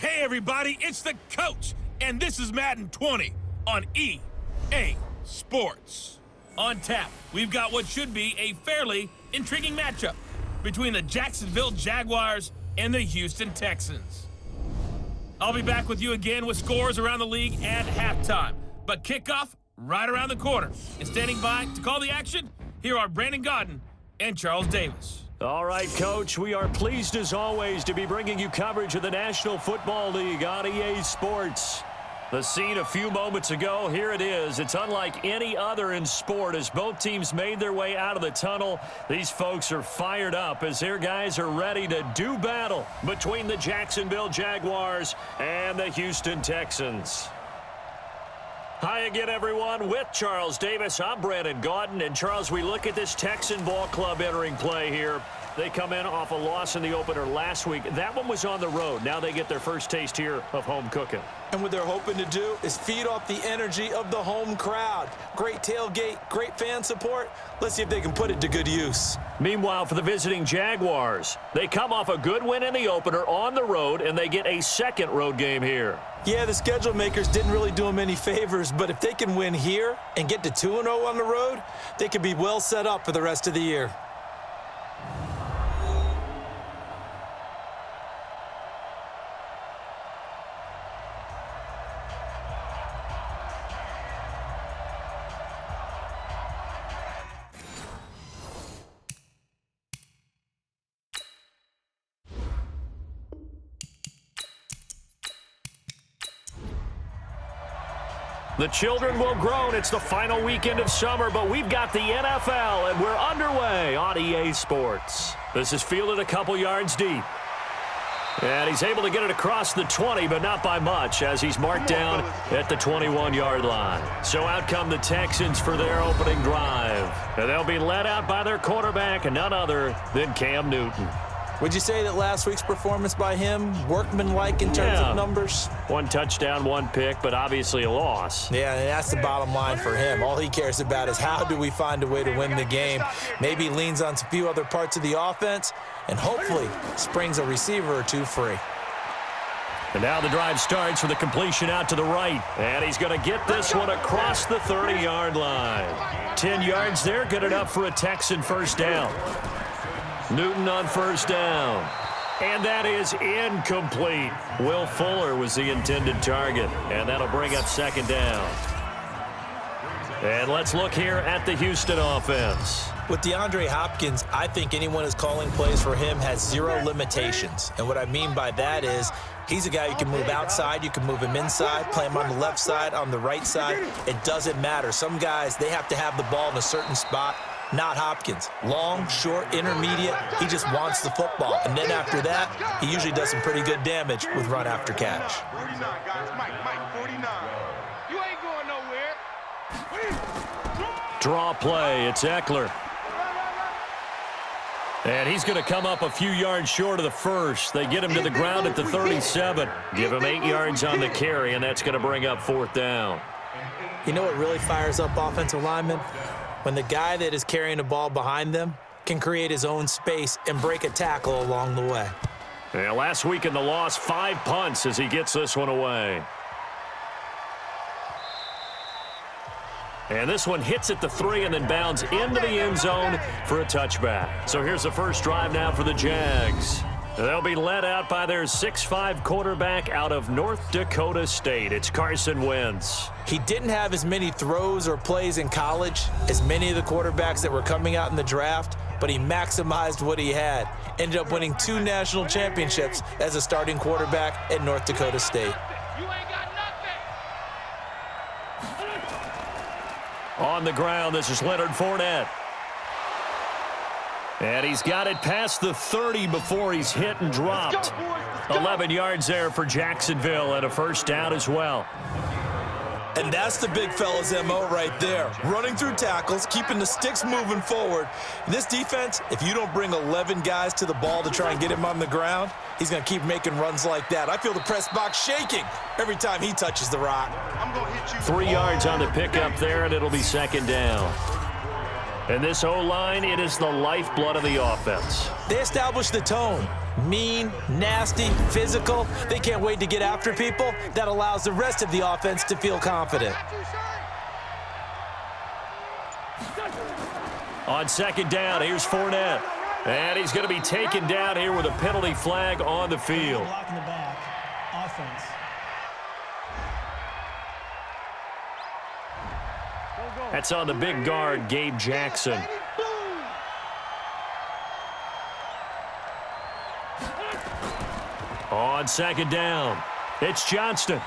Hey everybody, it's the coach, and this is Madden 20 on EA Sports. On tap, we've got what should be a fairly intriguing matchup between the Jacksonville Jaguars and the Houston Texans. I'll be back with you again with scores around the league at halftime, but kickoff right around the corner. And standing by to call the action, here are Brandon Godden and Charles Davis. All right, Coach, we are pleased as always to be bringing you coverage of the National Football League on EA Sports. The scene a few moments ago, here it is. It's unlike any other in sport as both teams made their way out of the tunnel. These folks are fired up as their guys are ready to do battle between the Jacksonville Jaguars and the Houston Texans. Hi again, everyone. With Charles Davis, I'm Brandon Godden. And, Charles, we look at this Texan ball club entering play here. They come in off a loss in the opener last week. That one was on the road. Now they get their first taste here of home cooking. And what they're hoping to do is feed off the energy of the home crowd. Great tailgate, great fan support. Let's see if they can put it to good use. Meanwhile, for the visiting Jaguars, they come off a good win in the opener on the road, and they get a second road game here. Yeah, the schedule makers didn't really do them any favors, but if they can win here and get to 2-0 on the road, they could be well set up for the rest of the year. The children will groan. It's the final weekend of summer, but we've got the NFL, and we're underway on EA Sports. This is fielded a couple yards deep. And he's able to get it across the 20, but not by much, as he's marked down at the 21-yard line. So out come the Texans for their opening drive. And they'll be led out by their quarterback, and none other than Cam Newton. Would you say that last week's performance by him, workmanlike in terms of numbers? One touchdown, one pick, but obviously a loss. Yeah, and that's the bottom line for him. All he cares about is how do we find a way to win the game. Maybe he leans on a few other parts of the offense and hopefully springs a receiver or two free. And now the drive starts with a completion out to the right. And he's going to get this one across the 30-yard line. 10 yards there, good enough for a Texan first down. Newton on first down. And that is incomplete. Will Fuller was the intended target. And that'll bring up second down. And let's look here at the Houston offense. With DeAndre Hopkins, I think anyone who's calling plays for him has zero limitations. And what I mean by that is he's a guy you can move outside, you can move him inside, play him on the left side, on the right side. It doesn't matter. Some guys, they have to have the ball in a certain spot. Not Hopkins. Long, short, intermediate, he just wants the football. And then after that, he usually does some pretty good damage with run after catch. 49, guys. Mike, 49. You ain't going nowhere. Draw play. It's Eckler. And he's going to come up a few yards short of the first. They get him to the ground at the 37. Give him 8 yards on the carry, and that's going to bring up fourth down. You know what really fires up offensive linemen? When the guy that is carrying the ball behind them can create his own space and break a tackle along the way. Yeah, last week in the loss, 5 punts as he gets this one away. And this one hits at the 3 and then bounds into the end zone for a touchback. So here's the first drive now for the Jags. They'll be led out by their 6'5" quarterback out of North Dakota State. It's Carson Wentz. He didn't have as many throws or plays in college as many of the quarterbacks that were coming out in the draft, but he maximized what he had. Ended up winning 2 national championships as a starting quarterback at North Dakota State. You ain't got nothing. On the ground, this is Leonard Fournette. And he's got it past the 30 before he's hit and dropped. 11 yards there for Jacksonville and a first down as well. And that's the big fella's MO right there. Running through tackles, keeping the sticks moving forward. In this defense, if you don't bring 11 guys to the ball to try and get him on the ground, he's going to keep making runs like that. I feel the press box shaking every time he touches the rock. I'm going to hit you. 3 yards on the pickup there, and it'll be second down. And this O-line, it is the lifeblood of the offense. They establish the tone. Mean, nasty, physical. They can't wait to get after people. That allows the rest of the offense to feel confident. On second down, here's Fournette. And he's going to be taken down here with a penalty flag on the field. Blocking the back. Offense. That's on the big guard, Gabe Jackson. On second down, it's Johnston.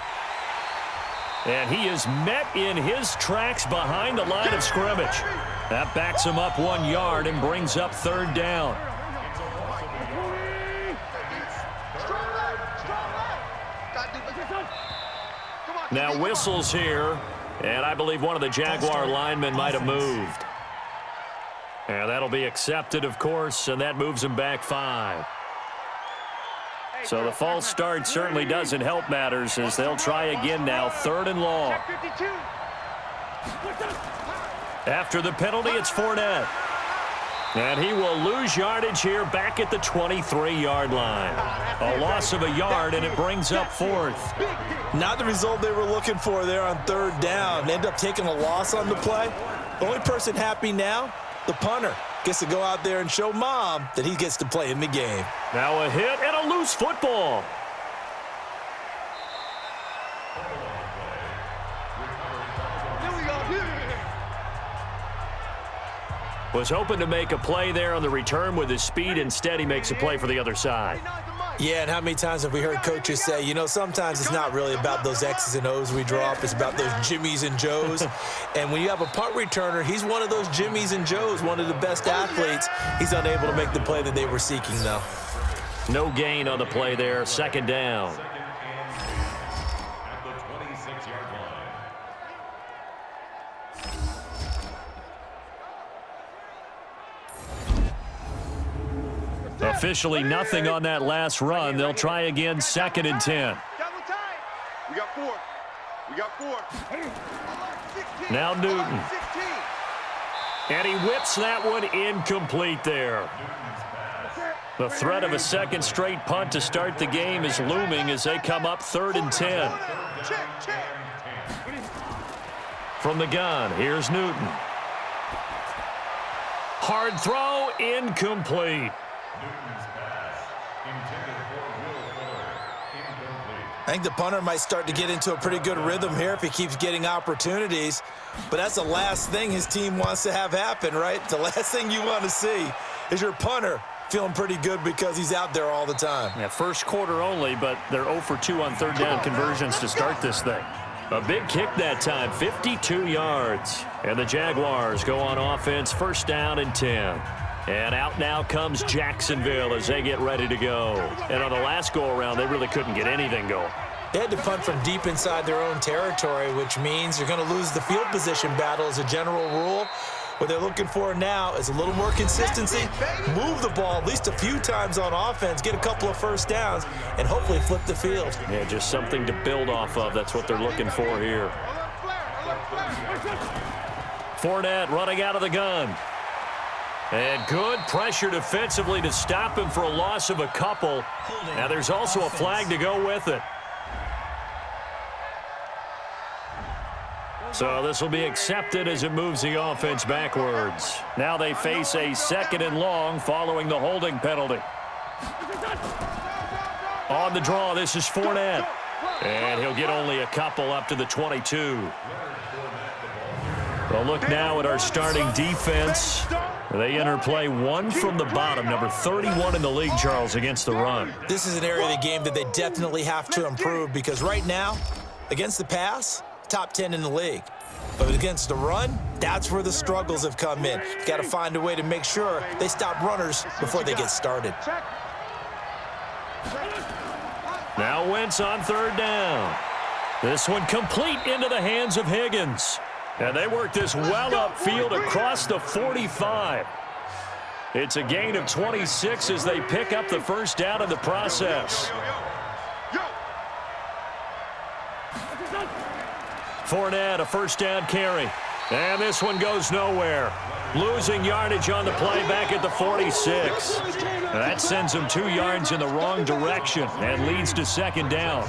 And he is met in his tracks behind the line of scrimmage. That backs him up 1 yard and brings up third down. Now whistles here, and I believe one of the Jaguar linemen might have moved. And that'll be accepted, of course, and that moves him back 5. So the false start certainly doesn't help matters as they'll try again now, 3rd and long. After the penalty, it's Fournette. And he will lose yardage here back at the 23-yard line. A loss of a yard, and it brings up 4th. Not the result they were looking for there on 3rd down. They end up taking a loss on the play. The only person happy now, the punter, gets to go out there and show Mom that he gets to play in the game. Now a hit and a loose football. Was hoping to make a play there on the return with his speed. Instead, he makes a play for the other side. Yeah, and how many times have we heard coaches say, you know, sometimes it's not really about those X's and O's we draw up. It's about those Jimmies and Joes. And when you have a punt returner, he's one of those Jimmies and Joes, one of the best athletes. He's unable to make the play that they were seeking, though. No gain on the play there. 2nd down. Officially nothing on that last run. They'll try again, 2nd and 10. We got 4. We got 4. Now Newton. And he whips that one incomplete there. The threat of a second straight punt to start the game is looming as they come up 3rd and 10. From the gun, here's Newton. Hard throw, incomplete. I think the punter might start to get into a pretty good rhythm here if he keeps getting opportunities. But that's the last thing his team wants to have happen, right? The last thing you want to see is your punter feeling pretty good because he's out there all the time. Yeah, first quarter only, but they're 0 for 2 on 3rd down conversions to start this thing. A big kick that time, 52 yards. And the Jaguars go on offense, 1st down and 10. And out now comes Jacksonville as they get ready to go. And on the last go-around, they really couldn't get anything going. They had to punt from deep inside their own territory, which means you're going to lose the field position battle as a general rule. What they're looking for now is a little more consistency, move the ball at least a few times on offense, get a couple of 1st downs, and hopefully flip the field. Yeah, just something to build off of. That's what they're looking for here. Fournette running out of the gun. And good pressure defensively to stop him for a loss of a couple. Now there's also a flag to go with it. So this will be accepted as it moves the offense backwards. Now they face a 2nd and long following the holding penalty. On the draw, this is Fournette. And he'll get only a couple up to the 22. Well, look now at our starting defense. They enter play 1 from the bottom, number 31 in the league, Charles, against the run. This is an area of the game that they definitely have to improve because right now, against the pass, top 10 in the league. But against the run, that's where the struggles have come in. You've got to find a way to make sure they stop runners before they get started. Now Wentz on 3rd down. This one complete into the hands of Higgins. And they work this well upfield across the 45. It's a gain of 26 as they pick up the 1st down in the process. Fournette, a 1st down carry. And this one goes nowhere. Losing yardage on the play back at the 46. That sends them 2 yards in the wrong direction and leads to second down.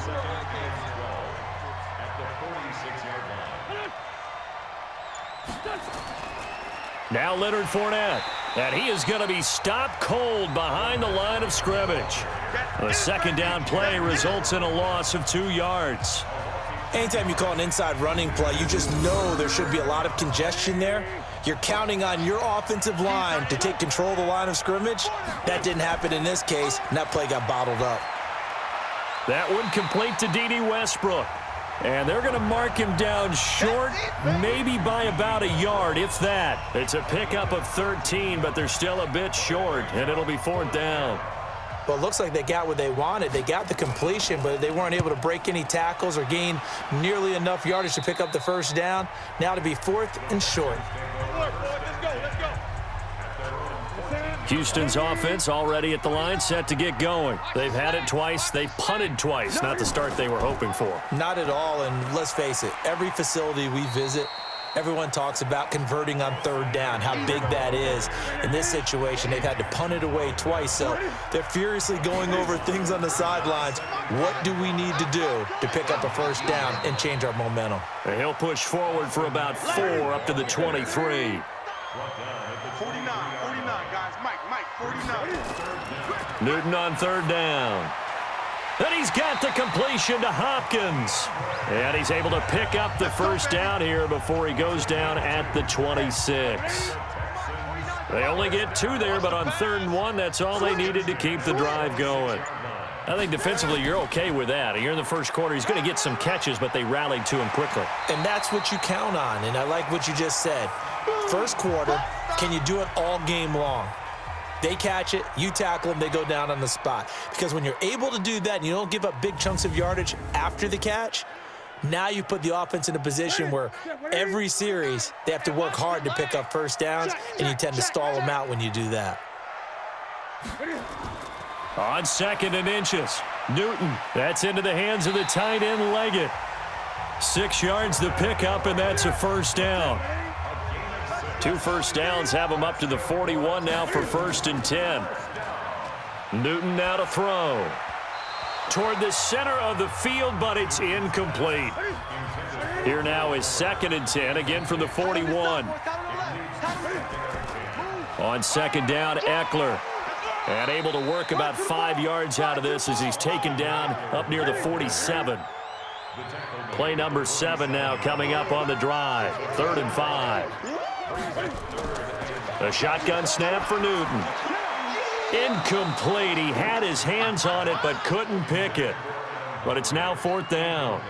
Now Leonard Fournette. And he is going to be stopped cold behind the line of scrimmage. The second down play results in a loss of 2 yards. Anytime you call an inside running play, you just know there should be a lot of congestion there. You're counting on your offensive line to take control of the line of scrimmage. That didn't happen in this case, and that play got bottled up. That one complete to D.D. Westbrook. And they're going to mark him down short, maybe by about a yard, if that. It's a pickup of 13, but they're still a bit short, and it'll be 4th down. Well, it looks like they got what they wanted. They got the completion, but they weren't able to break any tackles or gain nearly enough yardage to pick up the first down. Now to be 4th and short. Houston's offense already at the line, set to get going. They've had it twice. They've punted twice. Not the start they were hoping for. Not at all, and let's face it, every facility we visit, everyone talks about converting on 3rd down, how big that is. In this situation, they've had to punt it away twice, so they're furiously going over things on the sidelines. What do we need to do to pick up a first down and change our momentum? And he'll push forward for about 4 up to the 23. 49, guys. Mike, 49. Newton on 3rd down. And he's got the completion to Hopkins. And he's able to pick up the first down here before he goes down at the 26. They only get 2 there, but on 3rd and 1, that's all they needed to keep the drive going. I think defensively you're okay with that. You're in the first quarter. He's going to get some catches, but they rallied to him quickly. And that's what you count on, and I like what you just said. First quarter, can you do it all game long? They catch it, you tackle them, they go down on the spot. Because when you're able to do that and you don't give up big chunks of yardage after the catch, now you put the offense in a position where every series they have to work hard to pick up first downs, and you tend to stall them out when you do that. On 2nd and inches, Newton. That's into the hands of the tight end Leggett. 6 yards to pick up, and that's a first down. 2 first downs have him up to the 41 now for 1st and 10. Newton now to throw. Toward the center of the field, but it's incomplete. Here now is 2nd and 10, again from the 41. On 2nd down, Eckler. And able to work about 5 yards out of this as he's taken down up near the 47. Play number 7 now coming up on the drive. 3rd and 5. A shotgun snap for Newton. Incomplete. He had his hands on it but couldn't pick it. But it's now 4th down.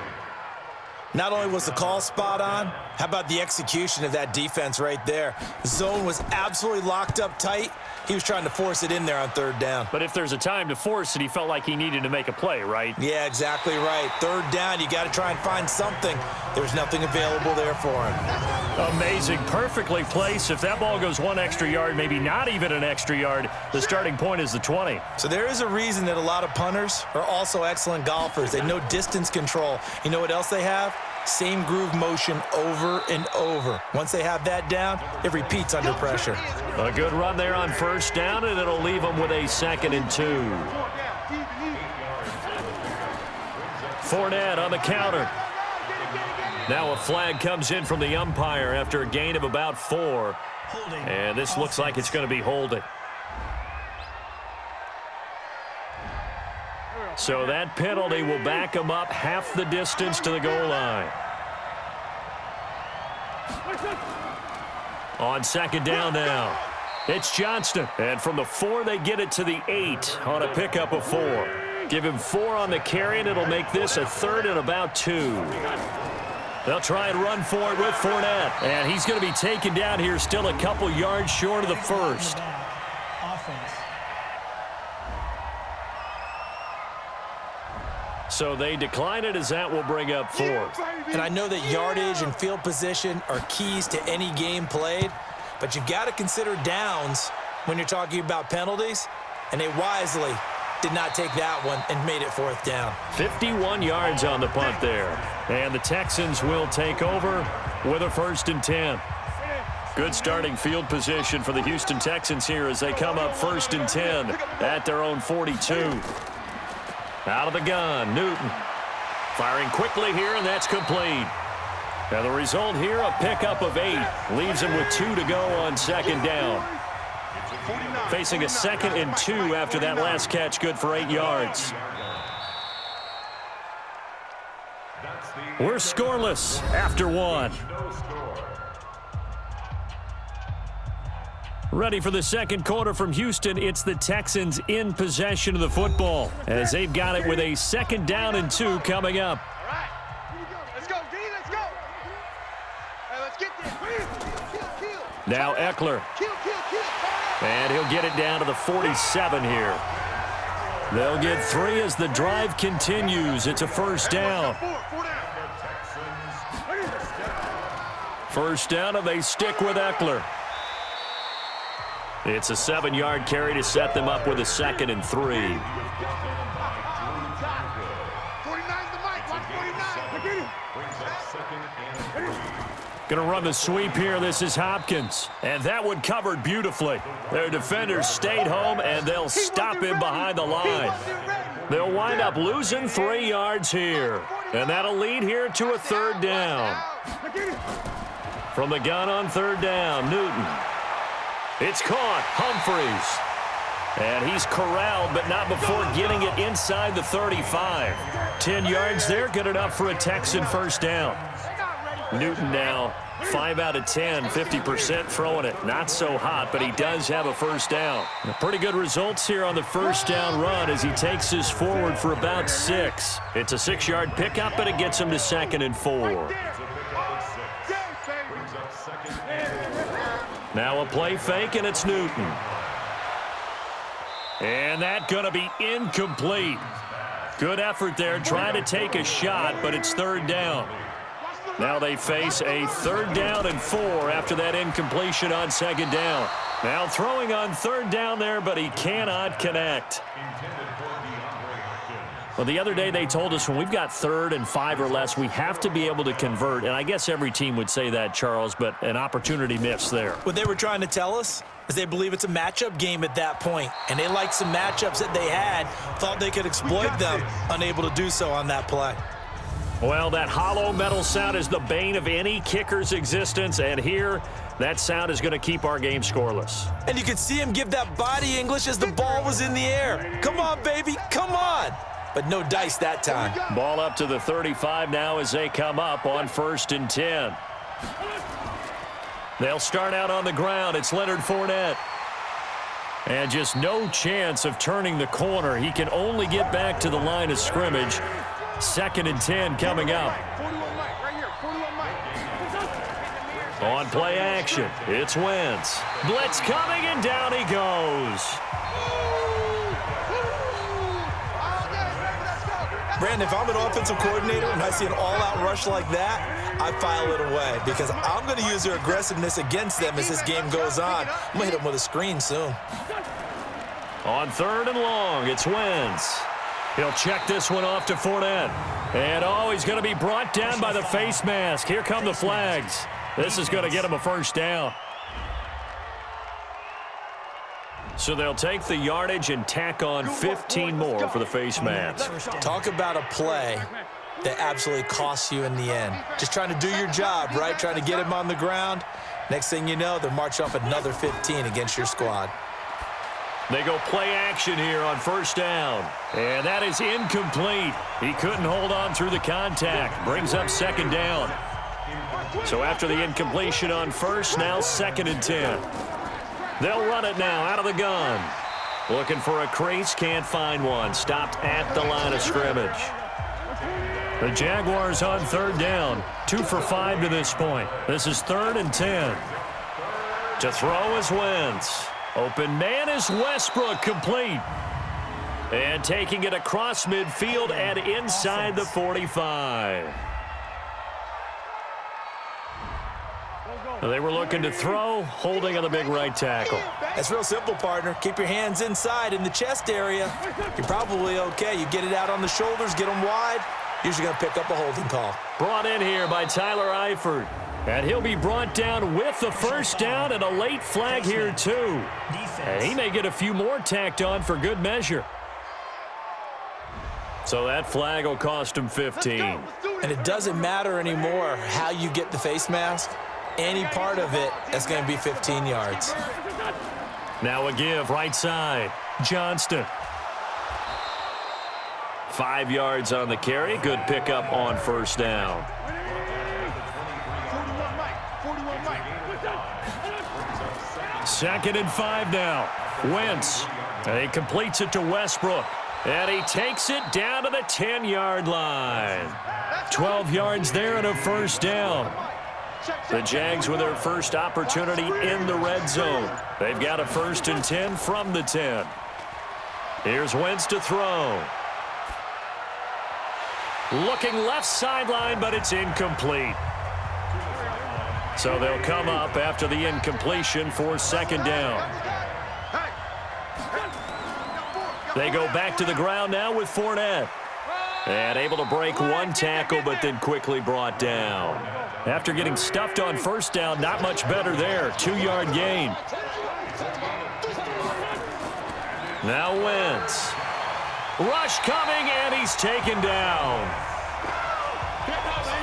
Not only was the call spot on, how about the execution of that defense right there? The zone was absolutely locked up tight. He was trying to force it in there on 3rd down. But if there's a time to force it, he felt like he needed to make a play, right? Yeah, exactly right. 3rd down, you got to try and find something. There's nothing available there for him. Amazing. Perfectly placed. If that ball goes 1 extra yard, maybe not even an extra yard, the starting point is the 20. So there is a reason that a lot of punters are also excellent golfers. They know distance control. You know what else they have? Same groove motion over and over. Once they have that down, it repeats under pressure. A good run there on 1st down, and it'll leave them with a 2nd and 2. Fournette on the counter. Now a flag comes in from the umpire after a gain of about 4. And this looks like it's going to be holding. So that penalty will back them up half the distance to the goal line. On 2nd down now, it's Johnston. And from the 4, they get it to the 8 on a pickup of 4. Give him 4 on the carry, and it'll make this a 3rd and about 2. They'll try and run for it with Fournette. And he's going to be taken down here still a couple yards short of the 1st. So they decline it as that will bring up 4th. And I know that yardage and field position are keys to any game played, but you've got to consider downs when you're talking about penalties, and they wisely did not take that one and made it 4th down. 51 yards on the punt there. And the Texans will take over with a 1st and 10. Good starting field position for the Houston Texans here as they come up 1st and 10 at their own 42. Out of the gun, Newton. Firing quickly here, and that's complete. And the result here, a pickup of 8. Leaves him with 2 to go on 2nd down. Facing a 2nd and 2 after that last catch, good for 8 yards. We're scoreless after 1. Ready for the 2nd quarter from Houston. It's the Texans in possession of the football as they've got it with a 2nd down and 2 coming up. All right. Let's go, D. Let's go. Hey, let's get this. Kill. Now Eckler. Kill. And he'll get it down to the 47 here. They'll get 3 as the drive continues. It's a 1st down. 1st down, and they stick with Eckler. It's a 7-yard carry to set them up with a 2nd and 3. 49's the mic. Watch 49. Going to run the sweep here. This is Hopkins. And that one covered beautifully. Their defenders stayed home, and they'll stop him behind the line. They'll wind up losing 3 yards here. And that'll lead here to a 3rd down. From the gun on 3rd down, Newton. It's caught. Humphreys. And he's corralled, but not before getting it inside the 35. 10 yards there, good enough for a Texan 1st down. Newton now 5 out of 10, 50% throwing it. Not so hot, but he does have a 1st down. Pretty good results here on the 1st down run as he takes this forward for about 6. It's a 6-yard pickup, but it gets him to 2nd and 4. Now a play fake, and it's Newton. And that's going to be incomplete. Good effort there, trying to take a shot, but it's 3rd down. Now they face a 3rd down and 4 after that incompletion on 2nd down. Now throwing on 3rd down there, but he cannot connect. Well, the other day they told us when we've got 3rd and 5 or less, we have to be able to convert. And I guess every team would say that, Charles, but an opportunity missed there. What they were trying to tell us is they believe it's a matchup game at that point. And they liked some matchups that they had, thought they could exploit them, unable to do so on that play. Well, that hollow metal sound is the bane of any kicker's existence, and here, that sound is going to keep our game scoreless. And you could see him give that body English as the ball was in the air. Come on, baby, come on. But no dice that time. Ball up to the 35 now as they come up on 1st and 10. They'll start out on the ground. It's Leonard Fournette. And just no chance of turning the corner. He can only get back to the line of scrimmage. 2nd and 10 coming up. On play action, it's Wentz. Blitz coming, and down he goes. Brandon, if I'm an offensive coordinator and I see an all-out rush like that, I file it away because I'm going to use their aggressiveness against them as this game goes on. I'm going to hit them with a screen soon. On 3rd and long, it's Wentz. He'll check this one off to Fournette. And, he's going to be brought down by the face mask. Here come the flags. This is going to get him a 1st down. So they'll take the yardage and tack on 15 more for the face mask. Talk about a play that absolutely costs you in the end. Just trying to do your job, right? Trying to get him on the ground. Next thing you know, they'll march off another 15 against your squad. They go play action here on 1st down. And that is incomplete. He couldn't hold on through the contact. Brings up 2nd down. So after the incompletion on 1st, now 2nd and 10. They'll run it now out of the gun. Looking for a crease, can't find one. Stopped at the line of scrimmage. The Jaguars on 3rd down. 2 for 5 to this point. This is 3rd and 10. To throw is Wentz. Open man is Westbrook, complete. And taking it across midfield and inside the 45. They were looking to throw, holding on the big right tackle. That's real simple, partner. Keep your hands inside in the chest area. You're probably okay. You get it out on the shoulders, get them wide. Usually going to pick up a holding call. Brought in here by Tyler Eifert. And he'll be brought down with the first down and a late flag here, too. And he may get a few more tacked on for good measure. So that flag will cost him 15. And it doesn't matter anymore how you get the face mask. Any part of it, that's going to be 15 yards. Now a give, right side. Johnston. 5 yards on the carry. Good pickup on first down. Second and 5 now. Wentz. And he completes it to Westbrook. And he takes it down to the 10-yard line. 12 yards there and a first down. The Jags with their first opportunity in the red zone. They've got a 1st and 10 from the 10. Here's Wentz to throw. Looking left sideline, but it's incomplete. So they'll come up after the incompletion for second down. They go back to the ground now with Fournette. And able to break one tackle, but then quickly brought down. After getting stuffed on first down, not much better there. 2-yard gain. Now Wentz. Rush coming, and he's taken down.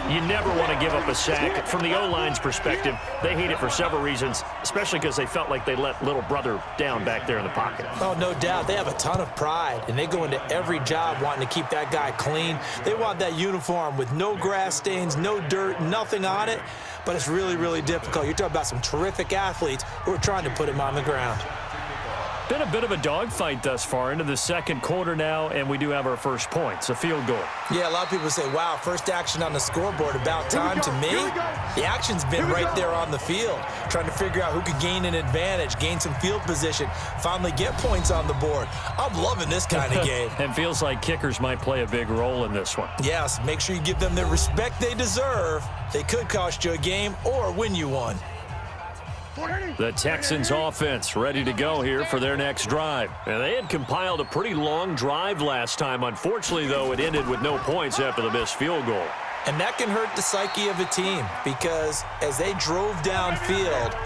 You never want to give up a sack. From the O-line's perspective, they hate it for several reasons, especially because they felt like they let little brother down back there in the pocket. Oh, no doubt. They have a ton of pride, and they go into every job wanting to keep that guy clean. They want that uniform with no grass stains, no dirt, nothing on it, but it's really, really difficult. You're talking about some terrific athletes who are trying to put him on the ground. Been a bit of a dogfight thus far into the second quarter now, and we do have our first points, a field goal. Yeah, a lot of people say, wow, first action on the scoreboard, about time. To me, the action's been right there on the field, trying to figure out who could gain an advantage, gain some field position, finally get points on the board. I'm loving this kind of game. And feels like kickers might play a big role in this one. Yes, make sure you give them the respect they deserve. They could cost you a game or win you one. The Texans offense ready to go here for their next drive. And they had compiled a pretty long drive last time. Unfortunately, though, it ended with no points after the missed field goal. And that can hurt the psyche of a team because as they drove downfield,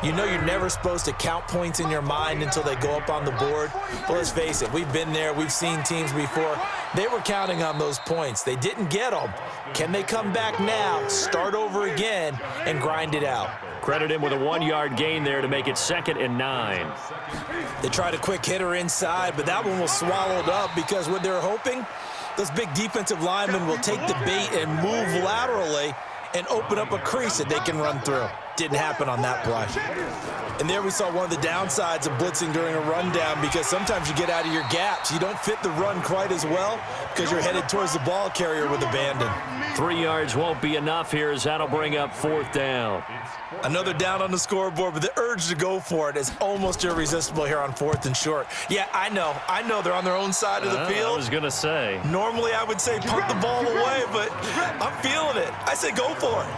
you know you're never supposed to count points in your mind until they go up on the board. But let's face it, we've been there. We've seen teams before. They were counting on those points. They didn't get them. Can they come back now, start over again, and grind it out? Credit him with a 1-yard gain there to make it 2nd and 9. They tried a quick hitter inside, but that one was swallowed up because what they're hoping, those big defensive linemen will take the bait and move laterally and open up a crease that they can run through. Didn't happen on that play. And there we saw one of the downsides of blitzing during a rundown because sometimes you get out of your gaps. You don't fit the run quite as well because you're headed towards the ball carrier with abandon. 3 yards won't be enough here as that'll bring up 4th down. Another down on the scoreboard, but the urge to go for it is almost irresistible here on 4th and short. Yeah, I know they're on their own side of the field. I was going to say. Normally I would say punt the ball away, but I'm feeling it. I say go for it.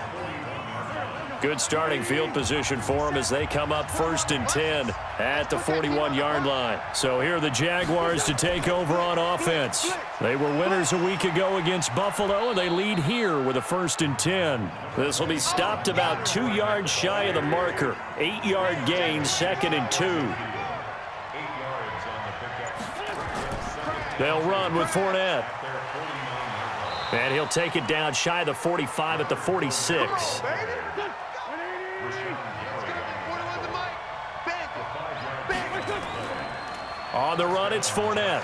Good starting field position for them as they come up 1st and 10 at the 41-yard line. So here are the Jaguars to take over on offense. They were winners a week ago against Buffalo, and they lead here with a 1st and 10. This will be stopped about 2 yards shy of the marker. 8-yard gain, 2nd and 2. They'll run with Fournette. And he'll take it down shy of the 45 at the 46. On the run, it's Fournette.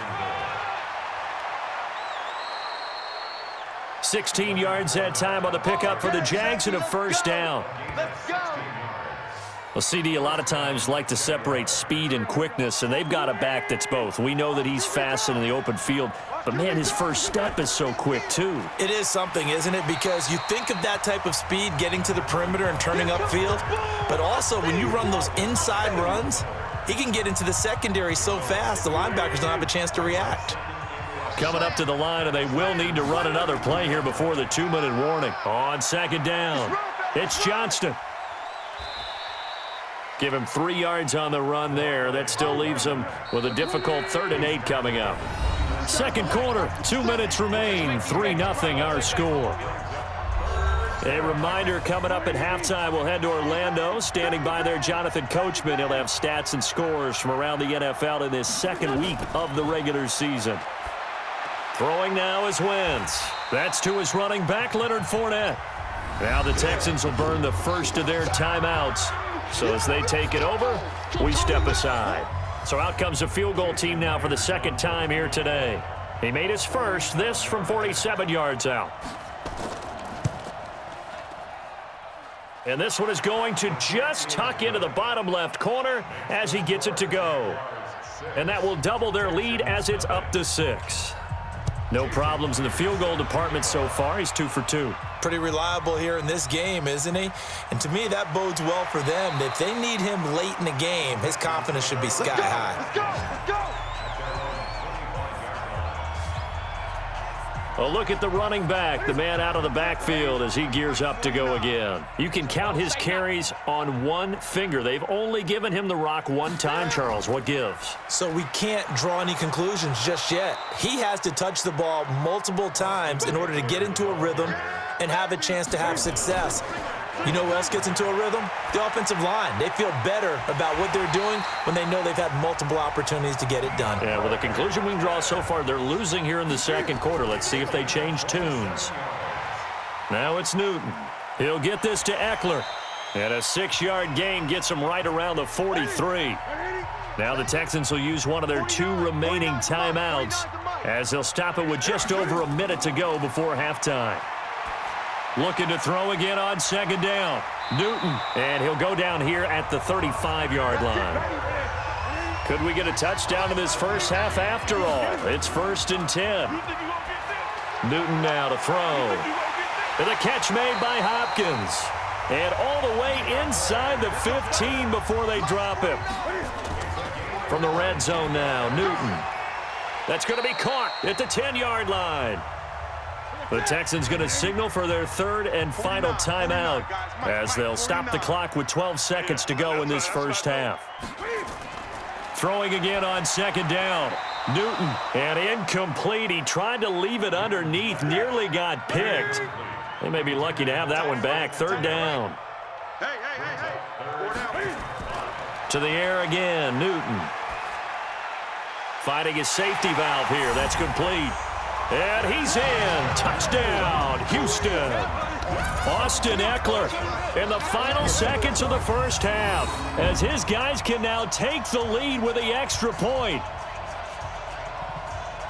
16 yards that time on the pickup for the Jags and a first down. Well, CD, a lot of times like to separate speed and quickness, and they've got a back that's both. We know that he's fast in the open field, but, man, his first step is so quick, too. It is something, isn't it? Because you think of that type of speed getting to the perimeter and turning upfield, but also when you run those inside runs, he can get into the secondary so fast the linebackers don't have a chance to react. Coming up to the line, and they will need to run another play here before the 2-minute warning. On 2nd down, it's Johnston. Give him 3 yards on the run there. That still leaves him with a difficult 3rd and 8 coming up. Second quarter, 2 minutes remain. 3-0 our score. A reminder coming up at halftime, we'll head to Orlando. Standing by there, Jonathan Coachman. He'll have stats and scores from around the NFL in this second week of the regular season. Throwing now is Wentz. That's to his running back, Leonard Fournette. Now the Texans will burn the first of their timeouts. So as they take it over, we step aside. So out comes a field goal team now for the second time here today. He made his first, this from 47 yards out. And this one is going to just tuck into the bottom left corner as he gets it to go. And that will double their lead as it's up to 6. No problems in the field goal department so far. He's 2 for 2. Pretty reliable here in this game, isn't he? And to me, that bodes well for them. If they need him late in the game, his confidence should be sky high. Let's go! Let's go! A look at the running back, the man out of the backfield as he gears up to go again. You can count his carries on one finger. They've only given him the rock one time, Charles. What gives? So we can't draw any conclusions just yet. He has to touch the ball multiple times in order to get into a rhythm and have a chance to have success. You know who else gets into a rhythm? The offensive line. They feel better about what they're doing when they know they've had multiple opportunities to get it done. Yeah, well, the conclusion we can draw so far, they're losing here in the second quarter. Let's see if they change tunes. Now it's Newton. He'll get this to Eckler. And a 6-yard gain gets him right around the 43. Now the Texans will use one of their 2 remaining timeouts as they'll stop it with just over a minute to go before halftime. Looking to throw again on second down. Newton, and he'll go down here at the 35-yard line. Could we get a touchdown in this first half after all? It's 1st and 10. Newton now to throw. And the catch made by Hopkins. And all the way inside the 15 before they drop him. From the red zone now, Newton. That's going to be caught at the 10-yard line. The Texans going to signal for their 3rd and final timeout as they'll stop the clock with 12 seconds to go in this first half. Throwing again on second down. Newton, and incomplete. He tried to leave it underneath, nearly got picked. They may be lucky to have that one back. 3rd down. To the air again, Newton. Fighting his safety valve here. That's complete. And he's in. Touchdown, Houston. Austin Eckler in the final seconds of the first half as his guys can now take the lead with the extra point.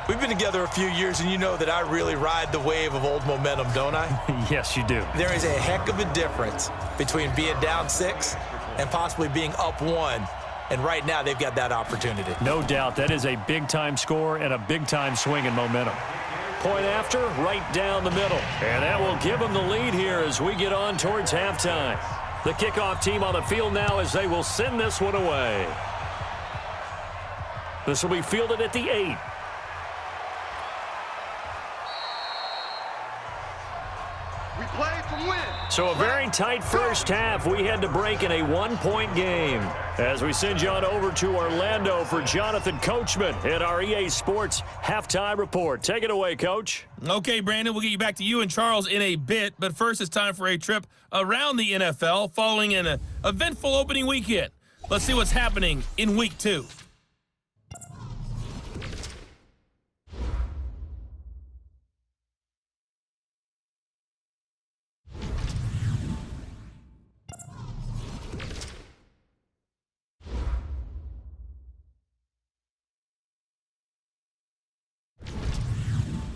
We've been together a few years, and you know that I really ride the wave of old momentum, don't I? Yes, you do. There is a heck of a difference between being down 6 and possibly being up 1. And right now, they've got that opportunity. No doubt. That is a big-time score and a big-time swing in momentum. Point after, right down the middle. And that will give them the lead here as we get on towards halftime. The kickoff team on the field now as they will send this one away. This will be fielded at the 8. We play to win. So a very tight first half. We had to break in a 1-point game. As we send you on over to Orlando for Jonathan Coachman at our EA Sports Halftime Report. Take it away, Coach. Okay, Brandon, we'll get you back to you and Charles in a bit, but first it's time for a trip around the NFL following an eventful opening weekend. Let's see what's happening in Week 2.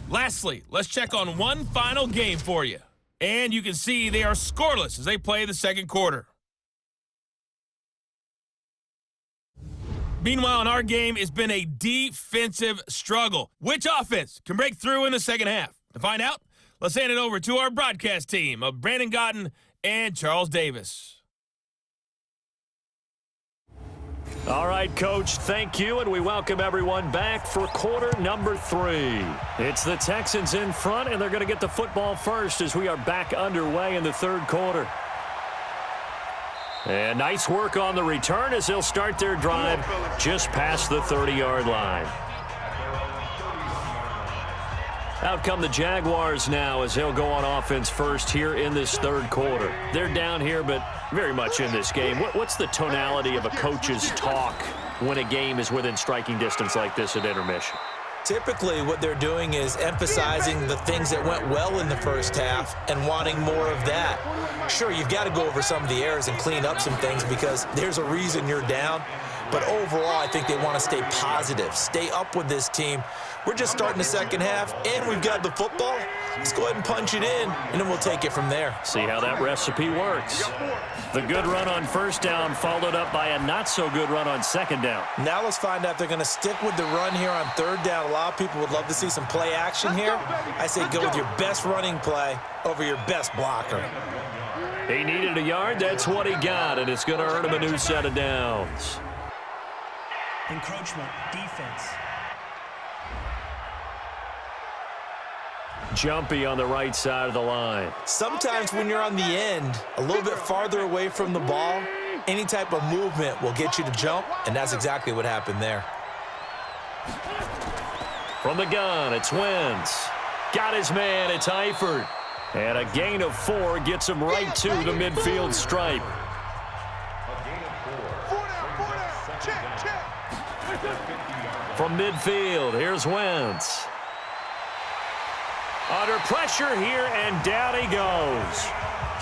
Lastly, let's check on one final game for you. And you can see they are scoreless as they play the second quarter. Meanwhile, in our game, it's been a defensive struggle. Which offense can break through in the second half? To find out, let's hand it over to our broadcast team of Brandon Gotten and Charles Davis. All right, Coach, thank you, and we welcome everyone back for quarter number 3. It's the Texans in front, and they're going to get the football first as we are back underway in the third quarter. And nice work on the return as they'll start their drive just past the 30-yard line. Out come the Jaguars now as they'll go on offense first here in this third quarter. They're down here, but very much in this game. What's the tonality of a coach's talk when a game is within striking distance like this at intermission? Typically, what they're doing is emphasizing the things that went well in the first half and wanting more of that. Sure, you've got to go over some of the errors and clean up some things because there's a reason you're down. But overall, I think they want to stay positive, stay up with this team. We're just starting the second half, and we've got the football. Let's go ahead and punch it in, and then we'll take it from there. See how that recipe works. The good run on first down followed up by a not-so-good run on second down. Now let's find out if they're going to stick with the run here on third down. A lot of people would love to see some play action here. I say go with your best running play over your best blocker. He needed a yard. That's what he got, and it's going to earn him a new set of downs. Encroachment, defense. Jumpy on the right side of the line. Sometimes when you're on the end, a little bit farther away from the ball, any type of movement will get you to jump, and that's exactly what happened there. From the gun, it's Wentz. Got his man, it's Eifert. And a gain of 4 gets him right to the midfield stripe. From midfield, here's Wentz. Under pressure here, and down he goes.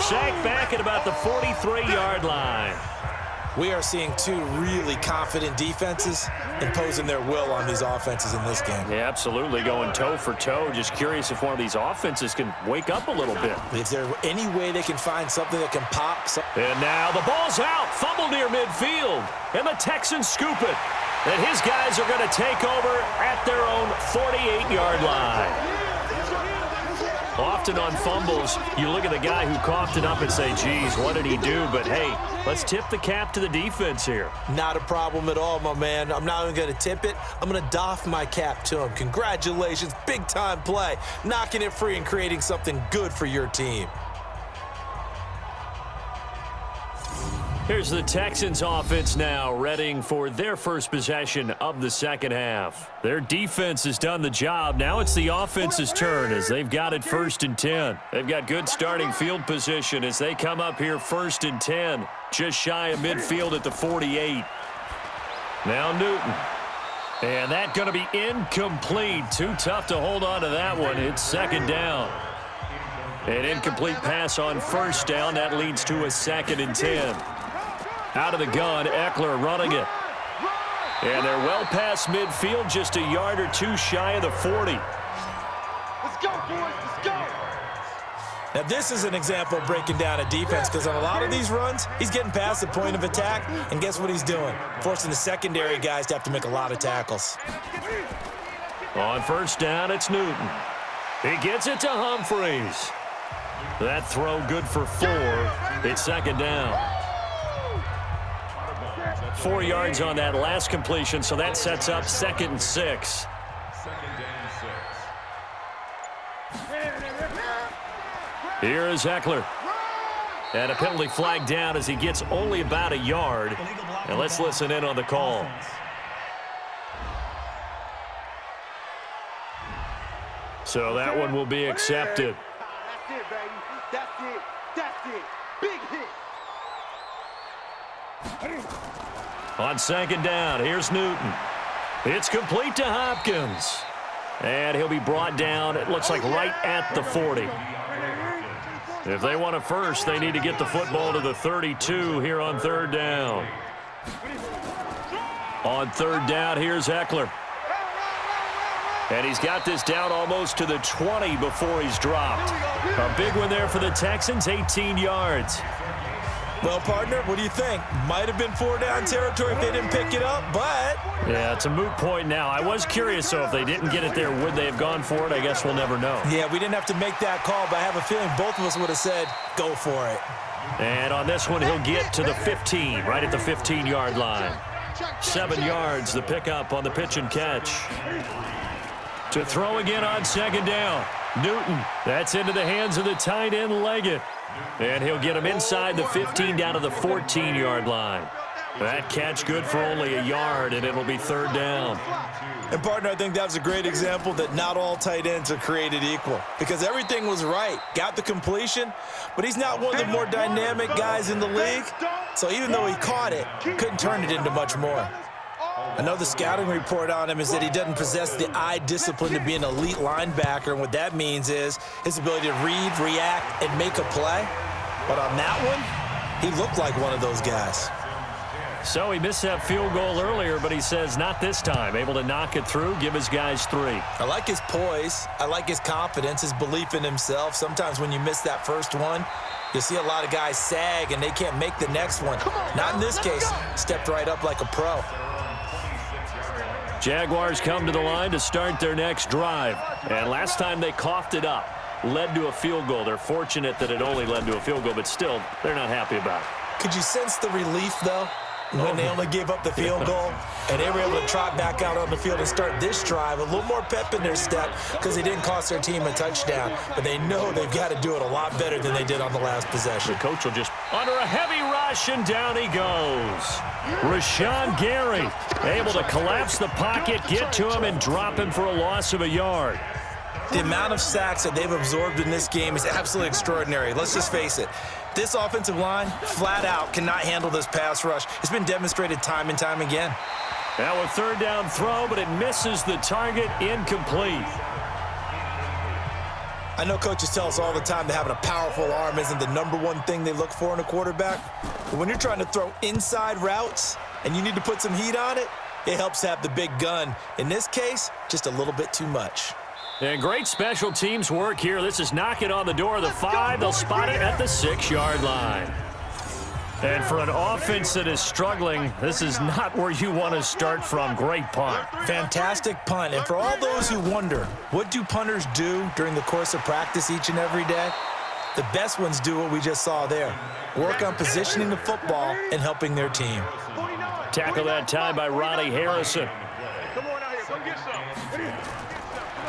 Sacked back at about the 43-yard line. We are seeing two really confident defenses imposing their will on these offenses in this game. Yeah, absolutely, going toe for toe. Just curious if one of these offenses can wake up a little bit. Is there any way they can find something that can pop? And now the ball's out, fumble near midfield, and the Texans scoop it. And his guys are going to take over at their own 48-yard line. Often on fumbles, you look at the guy who coughed it up and say, geez, what did he do? But, hey, let's tip the cap to the defense here. Not a problem at all, my man. I'm not even going to tip it. I'm going to doff my cap to him. Congratulations, big-time play. Knocking it free and creating something good for your team. Here's the Texans offense now, readying for their first possession of the second half. Their defense has done the job. Now it's the offense's turn as they've got it 1st and 10. They've got good starting field position as they come up here 1st and 10, just shy of midfield at the 48. Now Newton. And that going to be incomplete. Too tough to hold on to that one. It's second down. An incomplete pass on first down. That leads to a 2nd and 10. Out of the gun, Eckler running it. And they're well past midfield, just a yard or two shy of the 40. Let's go, boys, let's go. Now, this is an example of breaking down a defense because on a lot of these runs, he's getting past the point of attack, and guess what he's doing? Forcing the secondary guys to have to make a lot of tackles. On first down, it's Newton. He gets it to Humphreys. That throw good for 4. It's second down. 4 yards on that last completion, so that sets up 2nd and 6. Here is Eckler. And a penalty flag down as he gets only about a yard. And let's listen in on the call. So that one will be accepted. That's it, baby. That's it. That's it. Big hit. On second down, here's Newton. It's complete to Hopkins. And he'll be brought down, it looks like right at the 40. If they want a first, they need to get the football to the 32 here on third down. On third down, here's Eckler. And he's got this down almost to the 20 before he's dropped. A big one there for the Texans, 18 yards. Well, partner, what do you think? Might have been 4-down territory if they didn't pick it up, but... Yeah, it's a moot point now. I was curious, so if they didn't get it there, would they have gone for it? I guess we'll never know. Yeah, we didn't have to make that call, but I have a feeling both of us would have said, go for it. And on this one, he'll get to the 15, right at the 15-yard line. 7 yards, the pickup on the pitch and catch. To throw again on second down. Newton, that's into the hands of the tight end Leggett. And he'll get him inside the 15 down to the 14-yard line. That catch good for only a yard, and it'll be third down. And, partner, I think that was a great example that not all tight ends are created equal because everything was right. Got the completion, but he's not one of the more dynamic guys in the league. So even though he caught it, couldn't turn it into much more. I know the scouting report on him is that he doesn't possess the eye discipline to be an elite linebacker, and what that means is his ability to read, react, and make a play. But on that one, he looked like one of those guys. So he missed that field goal earlier, but he says not this time. Able to knock it through, give his guys 3. I like his poise. I like his confidence, his belief in himself. Sometimes when you miss that first one, you see a lot of guys sag and they can't make the next one. Not in this case. Stepped right up like a pro. Jaguars come to the line to start their next drive. And last time they coughed it up, led to a field goal. They're fortunate that it only led to a field goal, but still, they're not happy about it. Could you sense the relief, though, when they only gave up the field goal and they were able to trot back out on the field and start this drive? A little more pep in their step because they didn't cost their team a touchdown, but they know they've got to do it a lot better than they did on the last possession. The coach will just under a heavy rush, and down he goes. Rashawn Gary able to collapse the pocket, get to him, and drop him for a loss of a yard. The amount of sacks that they've absorbed in this game is absolutely extraordinary. Let's just face it. This offensive line, flat out, cannot handle this pass rush. It's been demonstrated time and time again. Now a third down throw, but it misses the target, incomplete. I know coaches tell us all the time that having a powerful arm isn't the number one thing they look for in a quarterback. But when you're trying to throw inside routes and you need to put some heat on it, it helps to have the big gun. In this case, just a little bit too much. And great special teams work here. This is knocking on the door of the 5. They'll spot it at the 6-yard line. And for an offense that is struggling, this is not where you want to start from. Great punt. Fantastic punt. And for all those who wonder, what do punters do during the course of practice each and every day? The best ones do what we just saw there. Work on positioning the football and helping their team. Tackle that time by Ronnie Harrison. Come on out here. Come get some.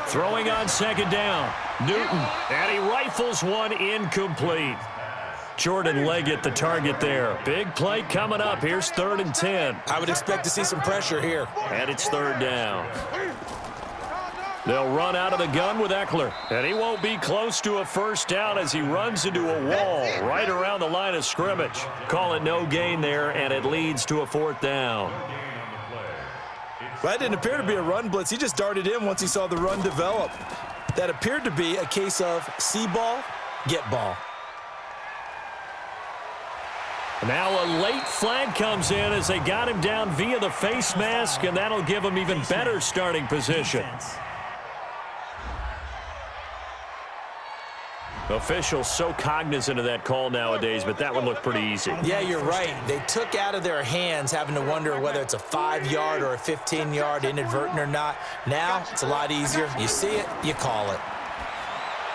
Throwing on second down. Newton. And he rifles one incomplete. Jordan Leggett the target there. Big play coming up. Here's 3rd and 10. I would expect to see some pressure here. And it's 3rd down. They'll run out of the gun with Eckler. And he won't be close to a first down as he runs into a wall right around the line of scrimmage. Call it no gain there, and it leads to a 4th down. Well, that didn't appear to be a run blitz. He just darted in once he saw the run develop. That appeared to be a case of see ball, get ball. Now a late flag comes in as they got him down via the face mask, and that'll give him even better starting position. Officials so cognizant of that call nowadays, but that one looked pretty easy. Yeah, you're right. They took out of their hands having to wonder whether it's a 5-yard or a 15-yard inadvertent or not. Now it's a lot easier. You see it, you call it.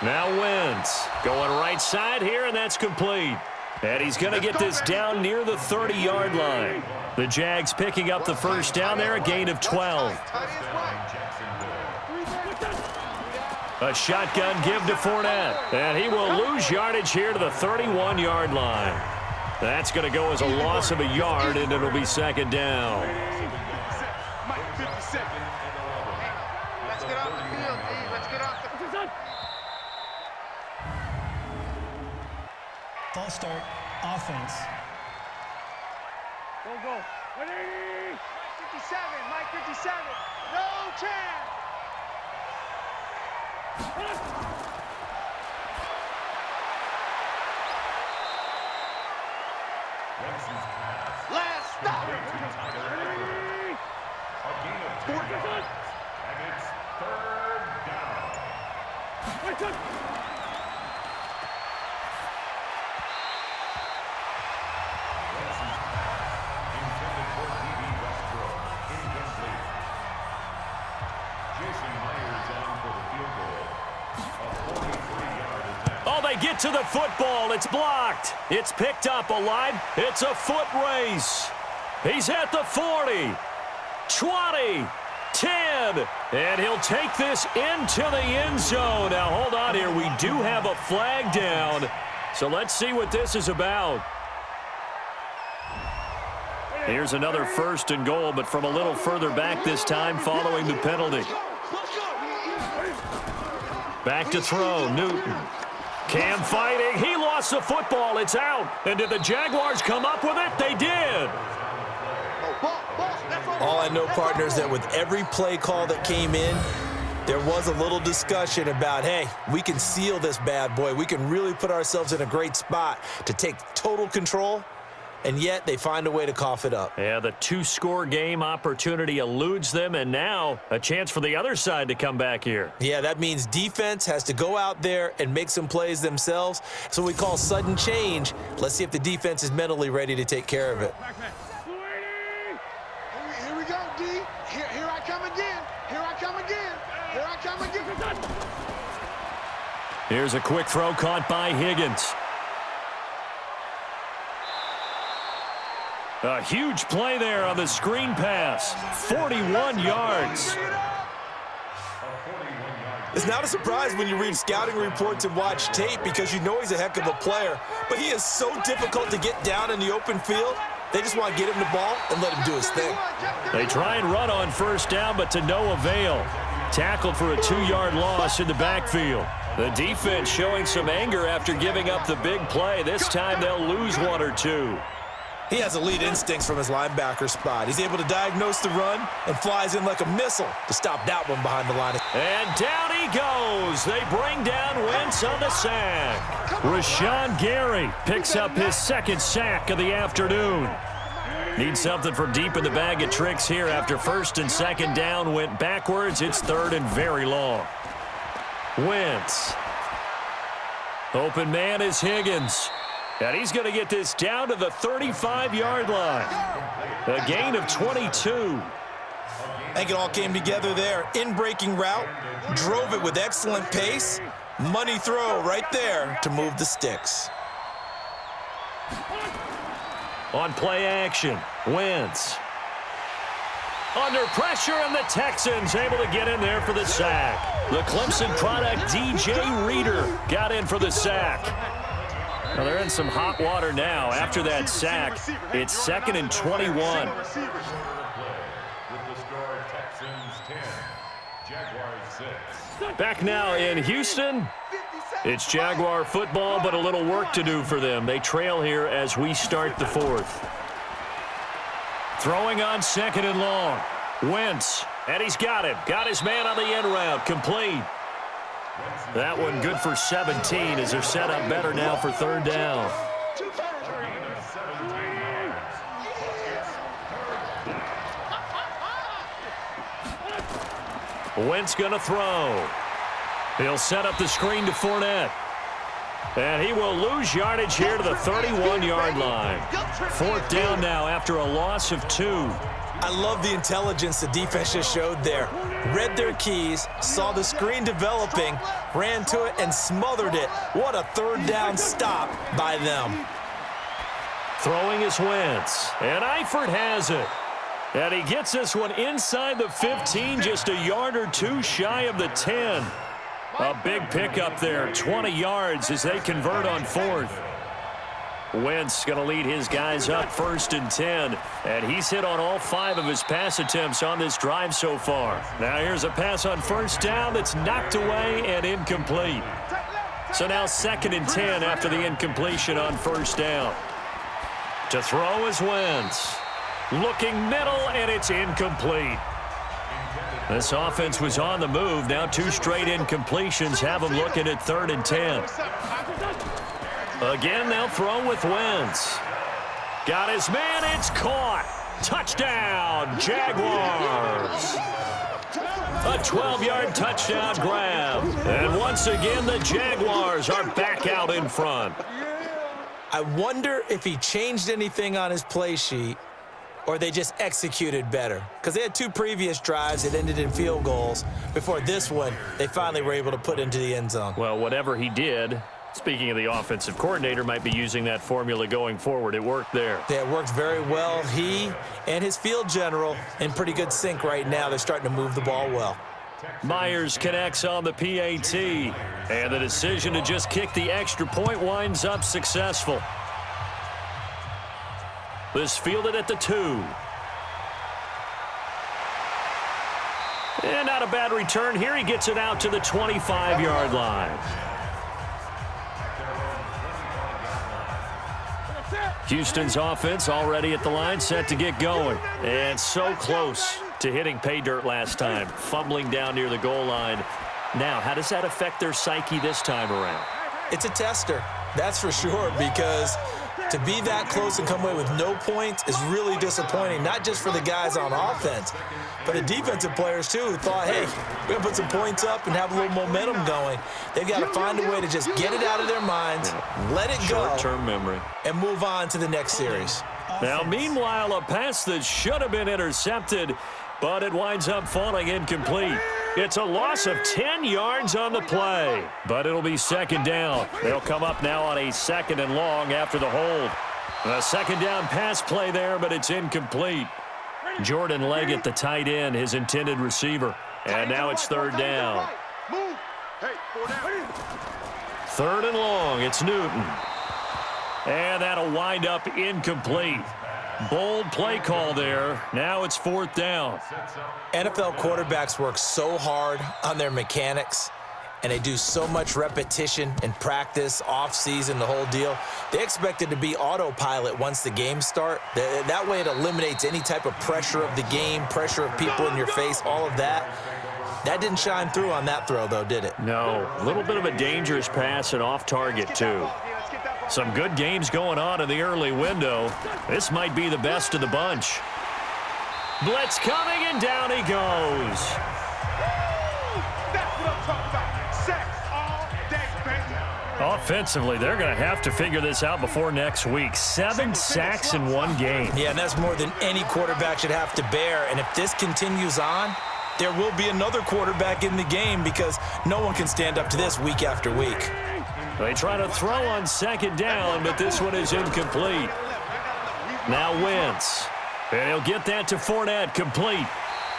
Now Wentz going right side here, and that's complete. And he's going to get this down near the 30-yard line. The Jags picking up the first down there, a gain of 12. A shotgun give to Fournette, and he will lose yardage here to the 31-yard line. That's going to go as a loss of a yard, and it'll be 2nd down. Let's get off the field, Steve. Let's get off the field. False start, offense. Go. Ready? 57, Mike 57. No chance. Last stop. A gain of 10 yards, and it's 3rd down. Wentz intended for D.B. Westbrook, incomplete. Jason Myers on for the field goal. A 43-yard attempt. Oh, they get to the football. It's blocked. It's picked up alive. It's a foot race. He's at the 40, 20, 10. And he'll take this into the end zone. Now, hold on here. We do have a flag down. So let's see what this is about. Here's another 1st and goal, but from a little further back this time following the penalty. Back to throw, Newton. Cam fighting. He lost the football. It's out. And did the Jaguars come up with it? They did. All I know, partner, is that with every play call that came in, there was a little discussion about, hey, we can seal this bad boy. We can really put ourselves in a great spot to take total control, and yet they find a way to cough it up. Yeah, the 2-score game opportunity eludes them, and now a chance for the other side to come back here. Yeah, that means defense has to go out there and make some plays themselves. So we call sudden change. Let's see if the defense is mentally ready to take care of it. Here we go, D. Here I come again. Here I come again. Here I come again. Here's a quick throw caught by Higgins. A huge play there on the screen pass. 41 yards. It's not a surprise when you read scouting reports and watch tape because you know he's a heck of a player, but he is so difficult to get down in the open field. They just want to get him the ball and let him do his thing. They try and run on 1st down, but to no avail. Tackled for a 2-yard loss in the backfield. The defense showing some anger after giving up the big play. This time they'll lose 1 or 2. He has elite instincts from his linebacker spot. He's able to diagnose the run and flies in like a missile to stop that one behind the line. And down he goes. They bring down Wentz on the sack. Rashawn Gary picks up his 2nd sack of the afternoon. Need something from deep in the bag of tricks here after 1st and 2nd down went backwards. It's 3rd and very long. Wentz. Open man is Higgins. And he's going to get this down to the 35-yard line. A gain of 22. I think it all came together there. In-breaking route, drove it with excellent pace. Money throw right there to move the sticks. On play action, Wentz. Under pressure, and the Texans able to get in there for the sack. The Clemson product, DJ Reader, got in for the sack. Well, they're in some hot water now. After that sack, it's 2nd and 21. With the score, Texans 10, Jaguars 6. Back now in Houston. It's Jaguar football, but a little work to do for them. They trail here as we start the 4th. Throwing on 2nd and long. Wentz, and he's got him. Got his man on the end route, complete. That one good for 17 as they're set up better now for 3rd down. Wentz going to throw. He'll set up the screen to Fournette. And he will lose yardage here to the 31-yard line. 4th down now after a loss of 2. I love the intelligence the defense just showed there. Read their keys, saw the screen developing, ran to it, and smothered it. What a 3rd down stop by them. Throwing is Wentz, and Eifert has it. And he gets this one inside the 15, just a yard or 2 shy of the 10. A big pickup there, 20 yards as they convert on 4th. Wentz going to lead his guys up 1st and 10, and he's hit on all 5 of his pass attempts on this drive so far. Now here's a pass on 1st down that's knocked away and incomplete. So now 2nd and 10 after the incompletion on 1st down. To throw is Wentz. Looking middle, and it's incomplete. This offense was on the move. Now 2 straight incompletions have them looking at 3rd and 10. Again, they'll throw with Wentz. Got his man, it's caught. Touchdown, Jaguars. A 12-yard touchdown grab. And once again, the Jaguars are back out in front. I wonder if he changed anything on his play sheet or they just executed better. Because they had 2 previous drives that ended in field goals. Before this one, they finally were able to put into the end zone. Well, whatever he did, Speaking of the offensive coordinator, might be using that formula going forward. It worked there. Yeah, it worked very well. He and his field general in pretty good sync right now. They're starting to move the ball well. Myers connects on the PAT, and the decision to just kick the extra point winds up successful. This fielded at the 2. And not a bad return here. He gets it out to the 25-yard line. Houston's offense already at the line, set to get going. And so close to hitting pay dirt last time, fumbling down near the goal line. Now, how does that affect their psyche this time around? It's a tester, that's for sure, because to be that close and come away with no points is really disappointing, not just for the guys on offense, but the defensive players, too, who thought, hey, we're going to put some points up and have a little momentum going. They've got to find a way to just get it out of their minds, let it go, short-term memory, and move on to the next series. Now, meanwhile, a pass that should have been intercepted, but it winds up falling incomplete. It's a loss of 10 yards on the play, but it'll be second down. They'll come up now on a second and long after the hold. A second down pass play there, but it's incomplete. Jordan Leggett, the tight end, his intended receiver. And now it's third down. Third and long, it's Newton. And that'll wind up incomplete. Bold play call there. Now it's fourth down. NFL quarterbacks work so hard on their mechanics, and they do so much repetition in practice, off-season, the whole deal. They expect it to be autopilot once the games start. That way it eliminates any type of pressure of the game, pressure of people in your face, all of that. That didn't shine through on that throw, though, did it? No. A little bit of a dangerous pass and off target, too. Some good games going on in the early window. This might be the best of the bunch. Blitz coming, and down he goes. That's what I'm talking about. Sacks all day, baby. Offensively, they're going to have to figure this out before next week. 7 sacks in one game. Yeah, and that's more than any quarterback should have to bear. And if this continues on, there will be another quarterback in the game because no one can stand up to this week after week. They try to throw on second down, but this one is incomplete. Now Wentz. And he'll get that to Fournette, complete.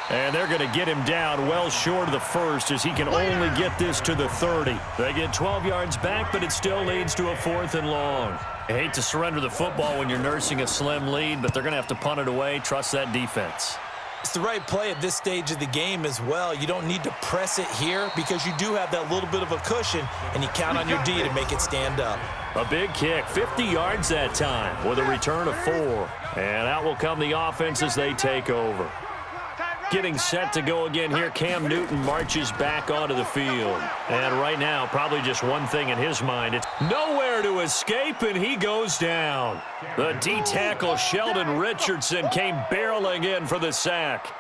And they're going to get him down well short of the first as he can only get this to the 30. They get 12 yards back, but it still leads to a fourth and long. I hate to surrender the football when you're nursing a slim lead, but they're going to have to punt it away. Trust that defense. It's the right play at this stage of the game as well. You don't need to press it here because you do have that little bit of a cushion, and you count on your D to make it stand up. A big kick, 50 yards that time with a return of 4. And out will come the offense as they take over. Getting set to go again here, Cam Newton marches back onto the field. And right now, probably just one thing in his mind. It's nowhere to escape, and he goes down. The D-tackle, Sheldon Richardson, came barreling in for the sack.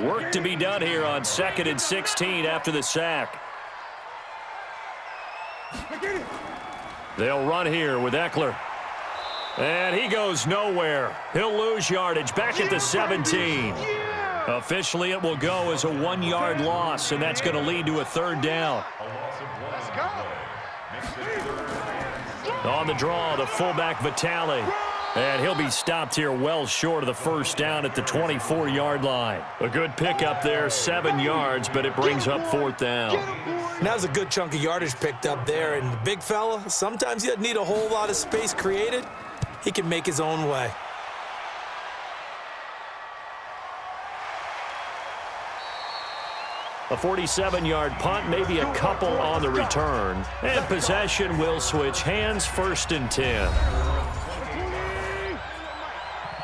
Work to be done here on 2nd and 16 after the sack. They'll run here with Eckler. And he goes nowhere. He'll lose yardage back at the 17. Officially, it will go as a 1-yard loss, and that's going to lead to a third down. On the draw, the fullback Vitale. And he'll be stopped here well short of the first down at the 24-yard line. A good pickup there, 7 yards, but it brings up fourth down. That was a good chunk of yardage picked up there. And the big fella, sometimes he doesn't need a whole lot of space created. He can make his own way. A 47-yard punt, maybe a couple on the return. And possession will switch hands, 1st and 10.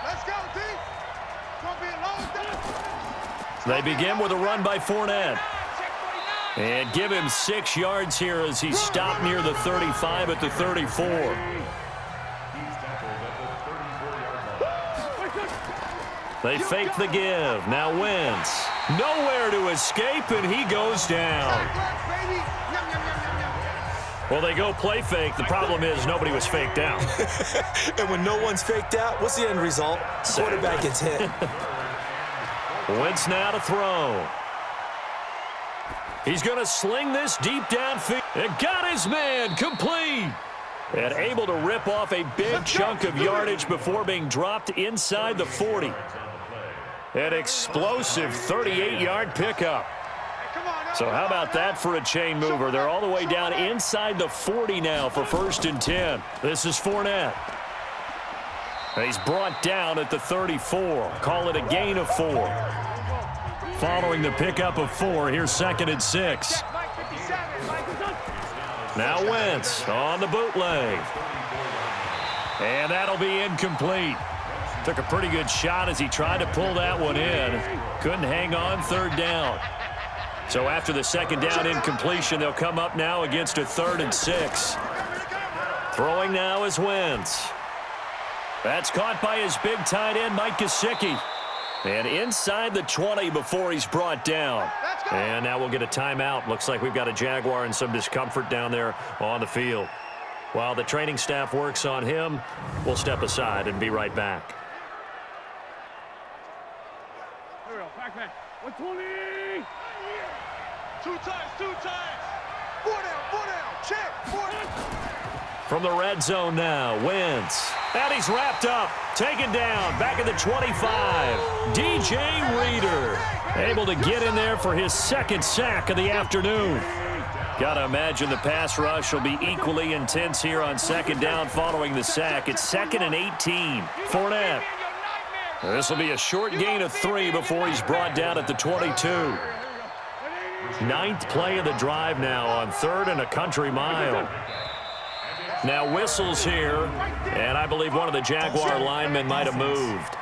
Let's go, D. Gonna be a long day. They begin with a run by Fournette. And give him 6 yards here as he's stopped near the 35 at the 34. They fake the give. Now Wentz. Nowhere to escape, and he goes down. Well, they go play fake. The problem is nobody was faked out. And when no one's faked out, what's the end result? Quarterback gets hit. Wentz now to throw. He's going to sling this deep downfield. It got his man complete. And able to rip off a big chunk of yardage before being dropped inside the 40. An explosive 38-yard pickup. So how about that for a chain mover? They're all the way down inside the 40 now for 1st and 10. This is Fournette. He's brought down at the 34. Call it a gain of 4. Following the pickup of 4, here's 2nd and 6. Now Wentz on the bootleg. And that'll be incomplete. Took a pretty good shot as he tried to pull that one in. Couldn't hang on 3rd down. So after the 2nd down incompletion, they'll come up now against a 3rd and 6. Throwing now is Wentz. That's caught by his big tight end, Mike Gesicki. And inside the 20 before he's brought down. And now we'll get a timeout. Looks like we've got a Jaguar and some discomfort down there on the field. While the training staff works on him, we'll step aside and be right back. Here we go, back. 120. 2 times. 4 down, check, 4 down. From the red zone now, Wentz. And he's wrapped up, taken down, back at the 25. DJ Reader able to get in there for his 2nd sack of the afternoon. Got to imagine the pass rush will be equally intense here on 2nd down following the sack. It's 2nd and 18. Fournette. This will be a short gain of 3 before he's brought down at the 22. 9th play of the drive now on 3rd and a country mile. Now whistles here, and I believe one of the Jaguar linemen might have moved.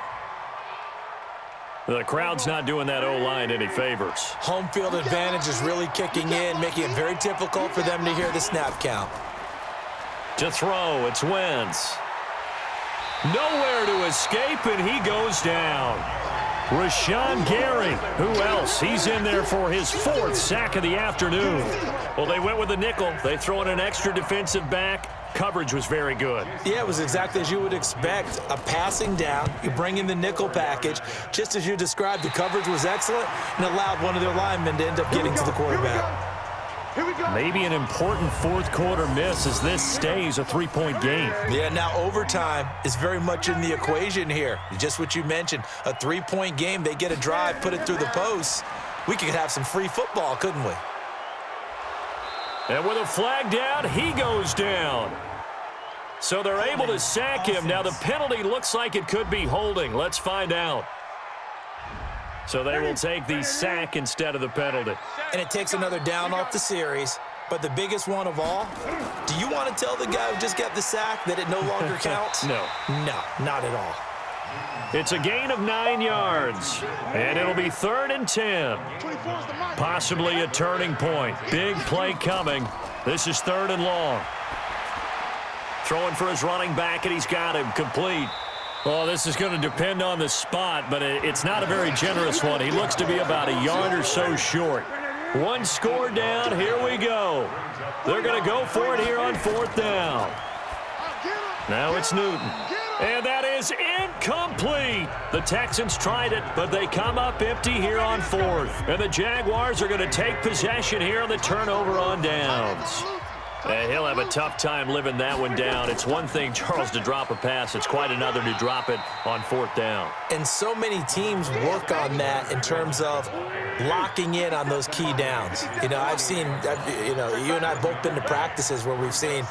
The crowd's not doing that O-line any favors. Home field advantage is really kicking in, making it very difficult for them to hear the snap count. To throw, it's Wentz. Nowhere to escape, and he goes down. Rashawn Gary, who else? He's in there for his 4th sack of the afternoon. Well, they went with the nickel. They throw in an extra defensive back. Coverage was very good. Yeah, it was exactly as you would expect. A passing down, you bring in the nickel package. Just as you described, the coverage was excellent and allowed one of their linemen to end up getting to the quarterback. Maybe an important 4th quarter miss as this stays a 3-point game. Yeah, now overtime is very much in the equation here. Just what you mentioned, a 3-point game. They get a drive, put it through the posts. We could have some free football, couldn't we? And with a flag down, he goes down. So they're able to sack him. Now the penalty looks like it could be holding. Let's find out. So they will take the sack instead of the penalty. And it takes another down off the series. But the biggest one of all, do you want to tell the guy who just got the sack that it no longer counts? No. No, not at all. It's a gain of 9 yards. And it'll be 3rd and 10. Possibly a turning point. Big play coming. This is 3rd and long. Throwing for his running back, and he's got him complete. Well, this is going to depend on the spot, but it's not a very generous one. He looks to be about a yard or so short. 1 score down. Here we go. They're going to go for it here on 4th down. Now it's Newton. And that is incomplete. The Texans tried it, but they come up empty here on 4th. And the Jaguars are going to take possession here on the turnover on downs. And he'll have a tough time living that one down. It's one thing, Charles, to drop a pass. It's quite another to drop it on 4th down. And so many teams work on that in terms of locking in on those key downs. You know, I've seen, you and I both been to practices where we've seen,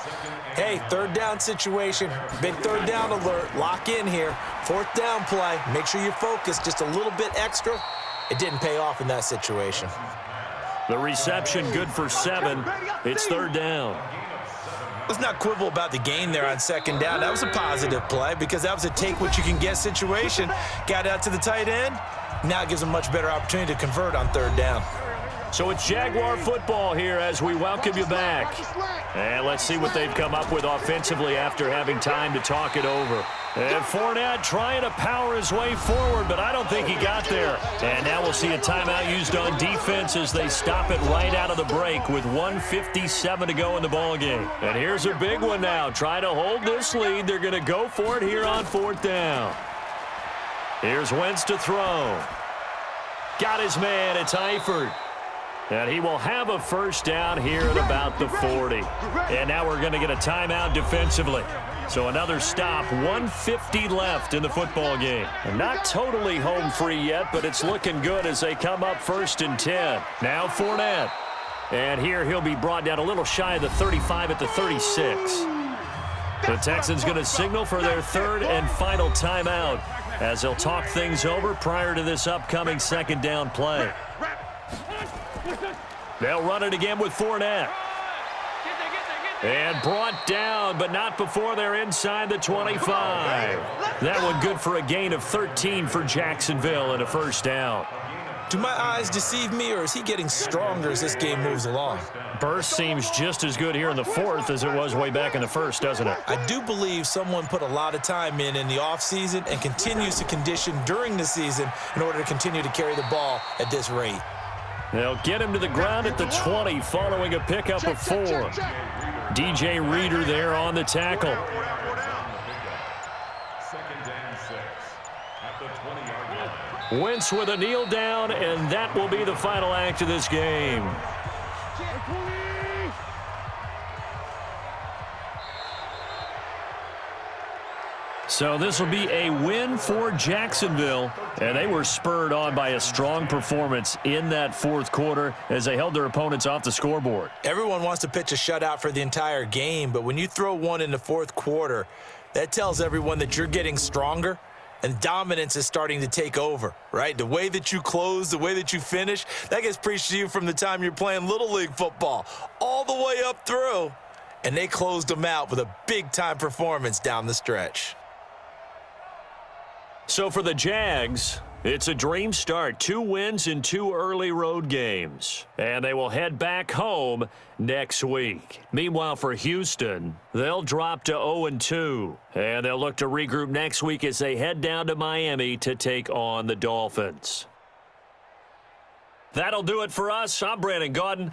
hey, 3rd down situation, big 3rd down alert, lock in here, 4th down play, make sure you focus just a little bit extra. It didn't pay off in that situation. The reception good for 7. It's 3rd down. Let's not quibble about the gain there on 2nd down. That was a positive play because that was a take-what-you-can-get situation. Got out to the tight end. Now it gives them a much better opportunity to convert on 3rd down. So it's Jaguar football here as we welcome you back. And let's see what they've come up with offensively after having time to talk it over. And Fournette trying to power his way forward, but I don't think he got there. And now we'll see a timeout used on defense as they stop it right out of the break with 1:57 to go in the ballgame. And here's a big one now. Trying to hold this lead. They're going to go for it here on 4th down. Here's Wentz to throw. Got his man. It's Eifert. And he will have a first down here at about the 40. And now we're going to get a timeout defensively. So another stop, 1:50 left in the football game. And not totally home free yet, but it's looking good as they come up 1st and 10. Now Fournette. And here he'll be brought down a little shy of the 35 at the 36. The Texans going to signal for their 3rd and final timeout as they'll talk things over prior to this upcoming 2nd down play. They'll run it again with Fournette. And brought down, but not before they're inside the 25. That one good for a gain of 13 for Jacksonville and a first down. Do my eyes deceive me, or is he getting stronger as this game moves along? Burst seems just as good here in the 4th as it was way back in the 1st, doesn't it? I do believe someone put a lot of time in the offseason and continues to condition during the season in order to continue to carry the ball at this rate. They'll get him to the ground at the 20 following a pickup of 4. DJ Reader there on the tackle. 2nd and 6 at the 20-yard line. Wentz with a kneel down, and that will be the final act of this game. So this will be a win for Jacksonville, and they were spurred on by a strong performance in that 4th quarter as they held their opponents off the scoreboard. Everyone wants to pitch a shutout for the entire game, but when you throw one in the 4th quarter, that tells everyone that you're getting stronger and dominance is starting to take over, right? The way that you close, the way that you finish, that gets preached to you from the time you're playing Little League football all the way up through, and they closed them out with a big-time performance down the stretch. So for the Jags, it's a dream start. 2 wins in 2 early road games. And they will head back home next week. Meanwhile, for Houston, they'll drop to 0-2. And they'll look to regroup next week as they head down to Miami to take on the Dolphins. That'll do it for us. I'm Brandon Gaudin.